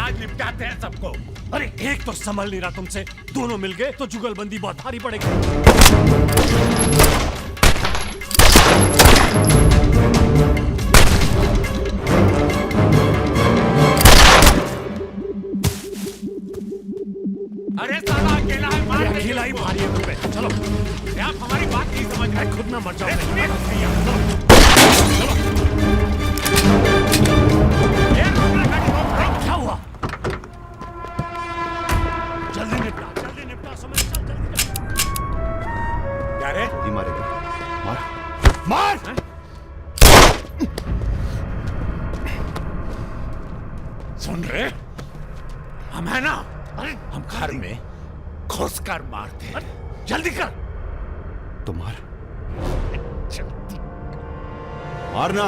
आज निपटाते हैं सबको। अरे एक तो संभल नहीं रहा तुमसे, दोनों मिल गए तो जुगलबंदी बहुत भारी पड़ेगी। अरे साला अकेला है, मार दे। अकेला ही भारी है तुम पे। चलो आप हमारी बात नहीं समझ रहे। खुद ना मर जाओ। क्या हुआ? जल्दी निपटा समय चल, जल्दी जा। क्या रे? ही मारेगा, मार मार। सुन रहे, हम है ना, हम घर में घुस कर मारते हैं। जल्दी कर। तो मार, जल्दी मारना।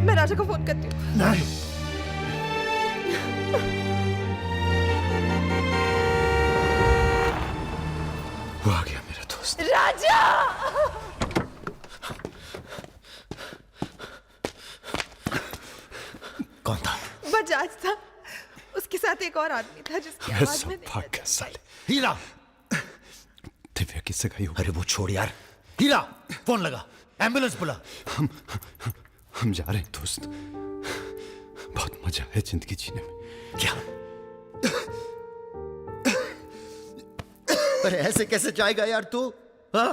मैं राजा को फोन करती हूँ। नहीं, वो आ गया मेरा दोस्त। राजा! कौन था? बजाज था, उसके साथ एक और आदमी था जिसकी आवाज में भाग गया साले। हीरा, दिव्या किससे गई हो? अरे वो छोड़ यार। हीरा, फोन लगा, एम्बुलेंस बुला। हम जा रहे हैं दोस्त, बहुत मजा है जिंदगी जीने में। क्या? अरे ऐसे कैसे जाएगा यार तू? हाँ?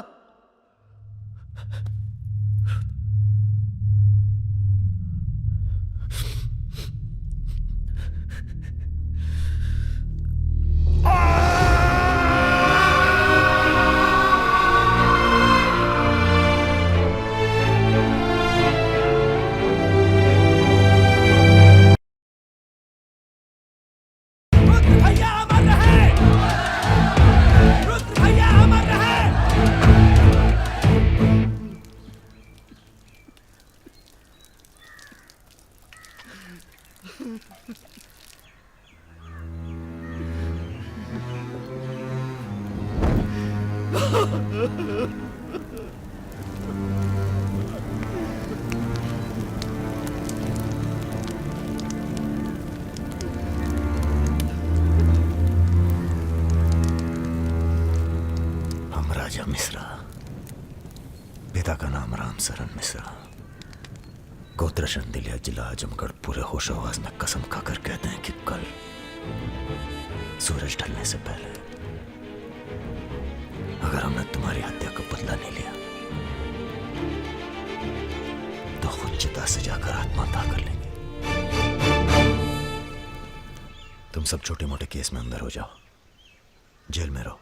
हम राजा मिश्रा, पिता का नाम राम सरन मिश्रा, गोत्र शंदिलिया, जिला आजमगढ़, पूरे होश आवाज में कसम खाकर कहते हैं कि कल सूरज ढलने से पहले अगर हमने तुम्हारी हत्या का बदला नहीं लिया तो खुद चिता से जाकर आत्महत्या कर लेंगे। तुम सब छोटे मोटे केस में अंदर हो जाओ, जेल में रहो,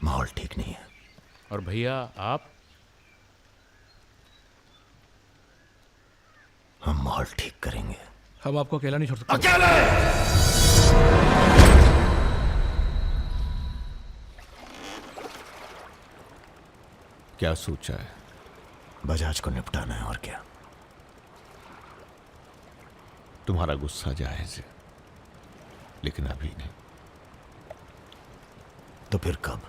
माहौल ठीक नहीं है। और भैया आप? हम माहौल ठीक करेंगे। हम आपको अकेला नहीं छोड़ सकते। अकेले! क्या सोचा है? बजाज को निपटाना है और क्या। तुम्हारा गुस्सा जायज है, लेकिन अभी नहीं। तो फिर कब?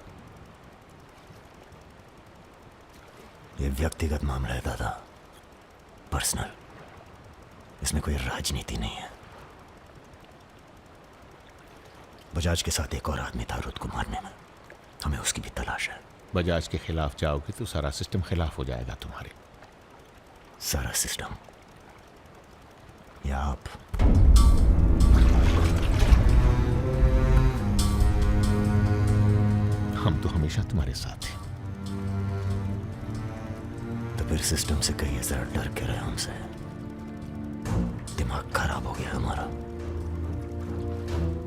ये व्यक्तिगत मामला है दादा, पर्सनल। इसमें कोई राजनीति नहीं है। बजाज के साथ एक और आदमी था रुद को मारने में, हमें उसकी भी तलाश है। बजाज के खिलाफ जाओगे तो सारा सिस्टम खिलाफ हो जाएगा तुम्हारे। सारा सिस्टम या आप? हम तो हमेशा तुम्हारे साथ हैं। तो फिर सिस्टम से कहिए जरा डर के रहे हमसे। दिमाग खराब हो गया हमारा,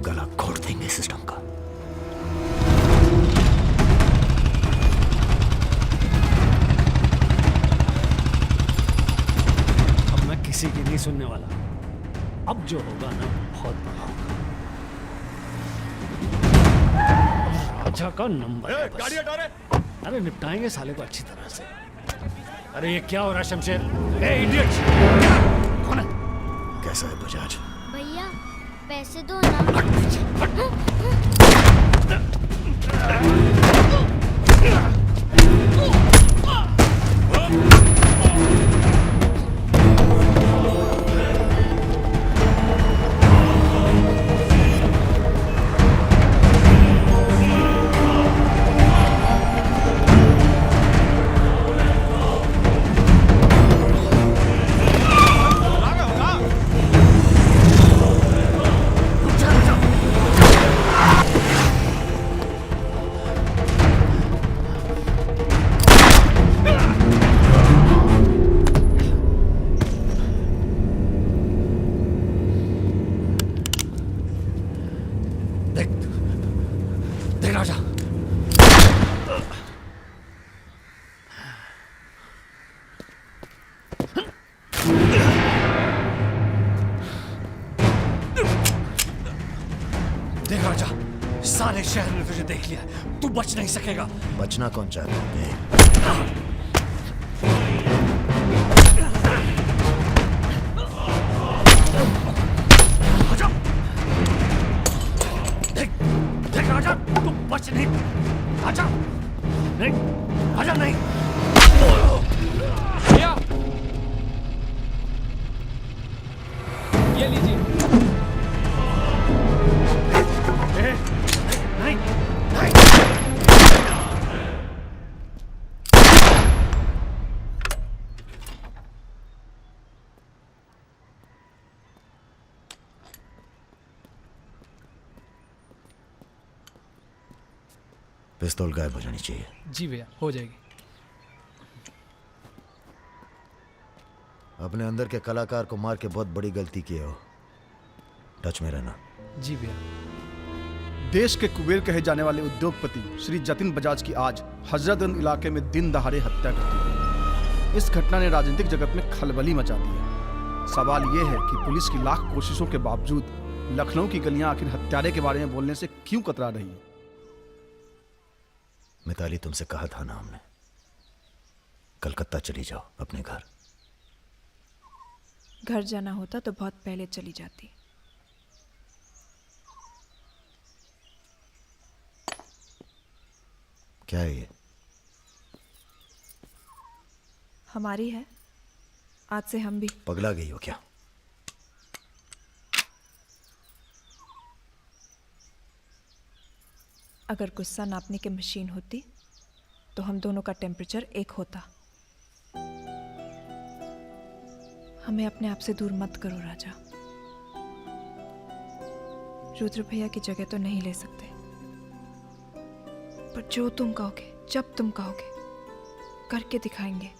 गला घोट देंगे सिस्टम का। अब मैं किसी की नहीं सुनने वाला। अब जो होगा ना बहुत बड़ा होगा। राजा का नंबर है बस। गाड़ी हटा रे। अरे निपटाएंगे साले को अच्छी तरह से। अरे ये क्या हो रहा है शमशेर? ए इडियट! कौन है? कैसा है बजाज? भैया पैसे दो ना। देख राजा, देख राजा, सारे शहर ने तुझे देख लिया, तू बच नहीं सकेगा। बचना कौन चाहता है? देख राजा, तू बच नहीं। आजा नहीं, आजा नहीं। भैया ये लीजिए। नहीं नहीं। पिस्तौल गायब हो जानी चाहिए। जी भैया हो जाएगी। अपने अंदर के कलाकार को मार के बहुत बड़ी गलती की हो। टच में रहना। जी भैया। देश के कुबेर कहे जाने वाले उद्योगपति श्री जतिन बजाज की आज हजरतगंज इलाके में दिन दहाड़े हत्या कर दी गई। इस घटना ने राजनीतिक जगत में खलबली मचा दी है। सवाल यह है कि पुलिस की लाख कोशिशों के बावजूद लखनऊ की गलियां आखिर हत्यारे के बारे में बोलने से क्यों कतरा रही है? मिताली, तुमसे कहा था ना हमने, कलकत्ता चली जाओ अपने घर। घर जाना होता तो बहुत पहले चली जाती। क्या है ये? हमारी है, आज से हम भी। पगला गई हो क्या? अगर गुस्सा नापने की मशीन होती तो हम दोनों का टेम्परेचर एक होता। हमें अपने आप से दूर मत करो राजा। रुद्र भैया की जगह तो नहीं ले सकते, पर जो तुम कहोगे, जब तुम कहोगे, करके दिखाएंगे।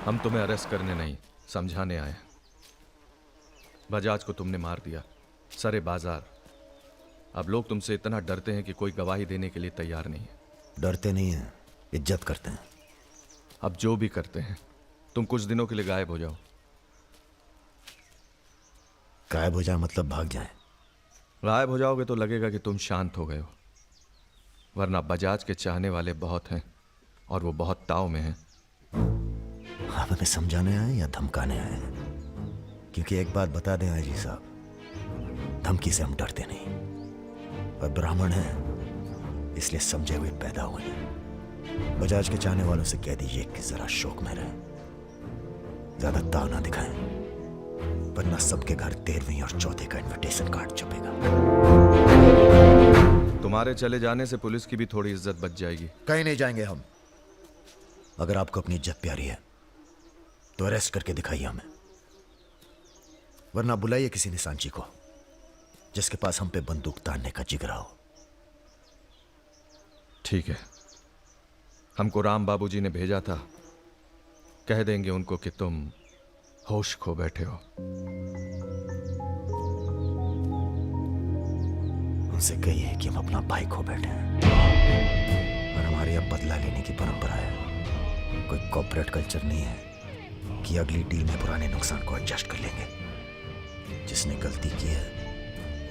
हम तुम्हें अरेस्ट करने नहीं, समझाने आए। बजाज को तुमने मार दिया, सरे बाजार। अब लोग तुमसे इतना डरते हैं कि कोई गवाही देने के लिए तैयार नहीं है। डरते नहीं हैं, इज्जत करते हैं। अब जो भी करते हैं, तुम कुछ दिनों के लिए गायब हो जाओ। गायब हो जाए मतलब भाग जाए? गायब हो जाओगे तो लगेगा कि तुम शांत हो गए हो, वरना बजाज के चाहने वाले बहुत हैं और वो बहुत ताव में हैं। आप हमें समझाने आए या धमकाने आए? क्योंकि एक बात बता दें आजी साहब, धमकी से हम डरते नहीं, और ब्राह्मण हैं इसलिए समझे हुए पैदा हुए हैं। बजाज के चाहने वालों से कह दीजिए कि जरा शौक में रहें, ज्यादा ताव ना दिखाएं, वरना सबके घर 13वीं और 4थे का इनविटेशन कार्ड छपेगा। तुम्हारे चले जाने से पुलिस की भी थोड़ी इज्जत बच जाएगी। कहीं नहीं जाएंगे हम। अगर आपको अपनी इज्जत प्यारी है तो अरेस्ट करके दिखाइए हमें, वरना बुलाइए किसी निशानची को जिसके पास हम पे बंदूक तानने का जिगरा हो। ठीक है, हमको राम बाबूजी ने भेजा था, कह देंगे उनको कि तुम होश खो बैठे हो। उनसे कहिए कि हम अपना भाई खो बैठे हैं, और हमारी अब बदला लेने की परंपरा है। कोई कॉर्पोरेट कल्चर नहीं है, कि अगली डील में पुराने नुकसान को एडजस्ट कर लेंगे। जिसने गलती की है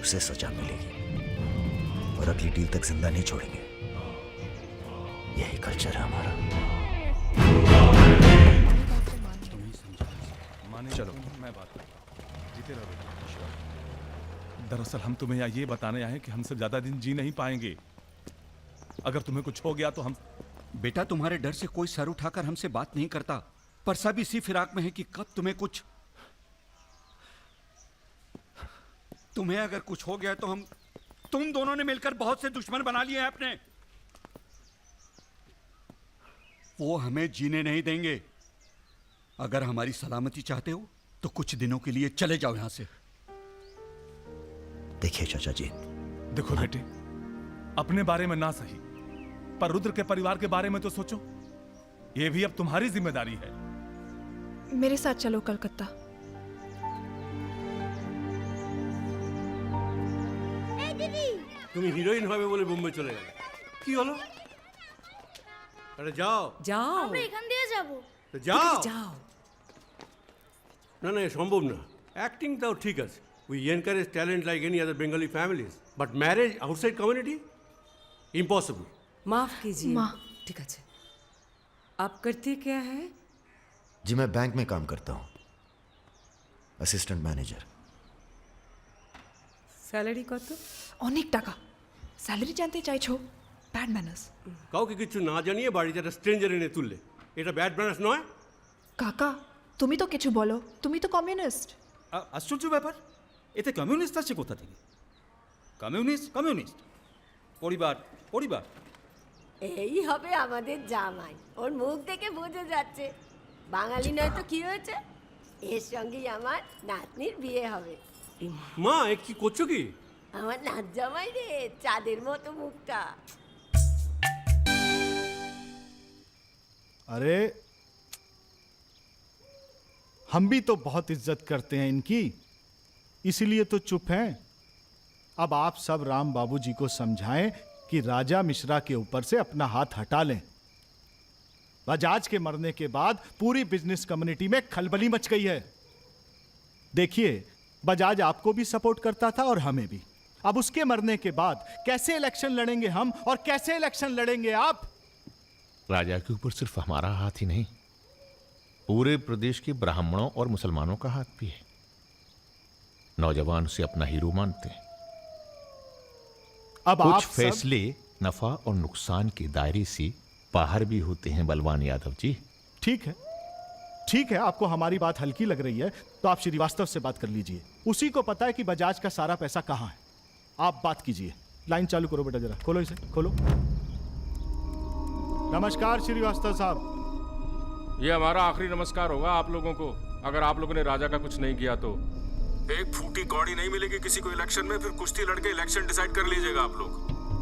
उसे सजा मिलेगी और अगली डील तक जिंदा नहीं छोड़ेंगे। यही कल्चर है हमारा। चलो मैं बात जीते रहो। दरअसल हम तुम्हें ये बताने आए हैं कि हमसे ज्यादा दिन जी नहीं पाएंगे। अगर तुम्हें कुछ हो गया तो हम। बेटा, तुम्हारे डर से कोई सर उठाकर हमसे बात नहीं करता, पर सब इसी फिराक में है कि कब तुम्हें अगर कुछ हो गया तो तुम दोनों ने मिलकर बहुत से दुश्मन बना लिए हैं अपने। वो हमें जीने नहीं देंगे। अगर हमारी सलामती चाहते हो तो कुछ दिनों के लिए चले जाओ यहां से। देखिए चाचा जी, देखो बेटे, अपने बारे में ना सही, पर रुद्र के परिवार के बारे में तो सोचो। ये भी अब तुम्हारी जिम्मेदारी है। मेरे साथ चलो कलकत्ता। তুমি হিরোইন হবে বলে বোম্বে চলে গেলে, কি হলো? আরে যাও যাও, আমরা এখান দিয়ে যাব। তো যাও যাও। না না, এ সম্ভব না। অ্যাক্টিংটাও ঠিক আছে, we encourage talent like any other Bengali families, but marriage outside community impossible. माफ कीजिए। माँ। ठीक है। आप करते क्या है? जी मैं बैंक में काम करता हूँ, असिस्टेंट मैनेजर। স্যালারি কত? অনেক টাকা। স্যালারি জানতে চাইছো? Bad manners. কাউকে কিছু না জানিয়ে বাড়িতে একটা স্ট্রেঞ্জার এনে তুললে, এটা ব্যাড ম্যানার্স নয়? কাকা, তুমি তো কিছু বলো, তুমি তো কমিউনিস্ট। আশ্চর্য ব্যাপার, এতে কমিউনিস্ট আছে কোথা থেকে? কমিউনিস্ট পরিবার পরিবার। এই হবে আমাদের জামাই। ওর মুখ দেখে বোঝা যাচ্ছে বাঙালি নয় তো কি হয়েছে। এর সঙ্গেই আমার নাতনির বিয়ে হবে। মা, এ কি করছো কি? আমার নাত জামাই রে, চাঁদের মতো মুখটা। अरे हम भी तो बहुत इज्जत करते हैं इनकी, इसीलिए तो चुप हैं। अब आप सब राम बाबूजी को समझाएं कि राजा मिश्रा के ऊपर से अपना हाथ हटा लें। बजाज के मरने के बाद पूरी बिजनेस कम्युनिटी में खलबली मच गई है। देखिए, बजाज आपको भी सपोर्ट करता था और हमें भी। अब उसके मरने के बाद कैसे इलेक्शन लड़ेंगे हम और कैसे इलेक्शन लड़ेंगे आप? राजा के ऊपर सिर्फ हमारा हाथ ही नहीं, पूरे प्रदेश के ब्राह्मणों और मुसलमानों का हाथ भी है। नौजवान उसे अपना हीरो मानते हैं। अब कुछ आप फैसले नफा और नुकसान के दायरे से बाहर भी होते हैं बलवान यादव जी। ठीक है, आपको हमारी बात हल्की लग रही है तो आप श्रीवास्तव से बात कर लीजिए। उसी को पता है कि बजाज का सारा पैसा कहां है। आप बात कीजिए। लाइन चालू करो बेटा, जरा खोलो इसे, खोलो। नमस्कार श्रीवास्तव साहब। ये हमारा आखिरी नमस्कार होगा आप लोगों को, अगर आप लोगों ने राजा का कुछ नहीं किया तो। एक फूटी कौड़ी नहीं मिलेगी किसी को इलेक्शन में, फिर कुश्ती लड़के इलेक्शन डिसाइड कर लीजिएगा आप लोग।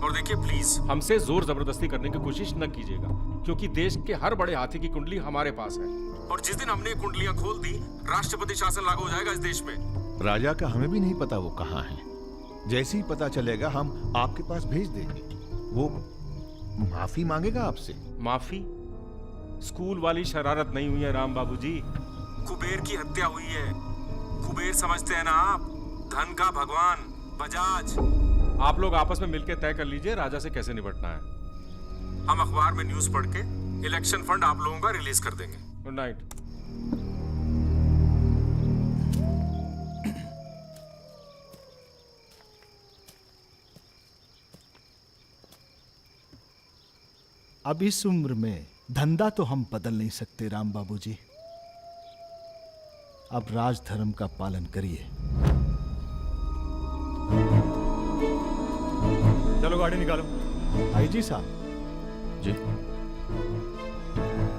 और देखिए प्लीज, हमसे जोर जबरदस्ती करने की कोशिश न कीजिएगा, क्योंकि देश के हर बड़े हाथी की कुंडली हमारे पास है। और जिस दिन हमने कुंडलियां खोल दी, राष्ट्रपति शासन लागू हो जाएगा इस देश में। राजा का हमें भी नहीं पता वो कहाँ है। जैसे ही पता चलेगा हम आपके पास भेज देंगे। वो माफी मांगेगा आपसे। माफी? स्कूल वाली शरारत नहीं हुई है राम बाबूजी। कुबेर की हत्या हुई है। कुबेर समझते हैं ना आप, धन का भगवान बजाज। आप लोग आपस में मिलकर तय कर लीजिए राजा से कैसे निपटना है। हम अखबार में न्यूज पढ़ के इलेक्शन फंड आप लोगों का रिलीज कर देंगे। Good night. अब इस उम्र में धंधा तो हम बदल नहीं सकते राम बाबूजी। अब राजधर्म का पालन करिए। चलो गाड़ी निकालो। आईजी साहब जी,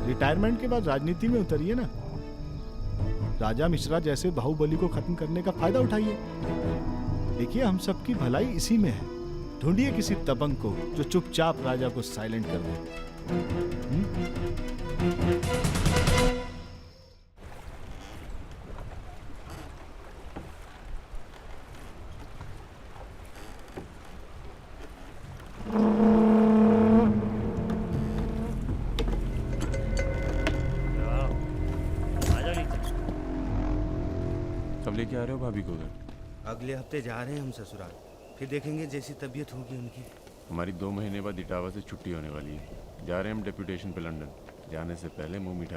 रिटायरमेंट के बाद राजनीति में उतरिए ना। राजा मिश्रा जैसे बाहुबली को खत्म करने का फायदा उठाइए। देखिए, हम सबकी भलाई इसी में है। ढूंढिए किसी दबंग को जो चुपचाप राजा को साइलेंट कर दे। राजा की कब लेके आ रहे हो भाभी को घर? अगले हफ्ते जा रहे हैं हम ससुराल, फिर देखेंगे जैसी तबीयत होगी उनकी। हमारी 2 महीने बाद इटावा से छुट्टी होने वाली है। जा रहे हैं हम डेप्यूटेशन पे लंदन। जाने से पहले मुंह मीठा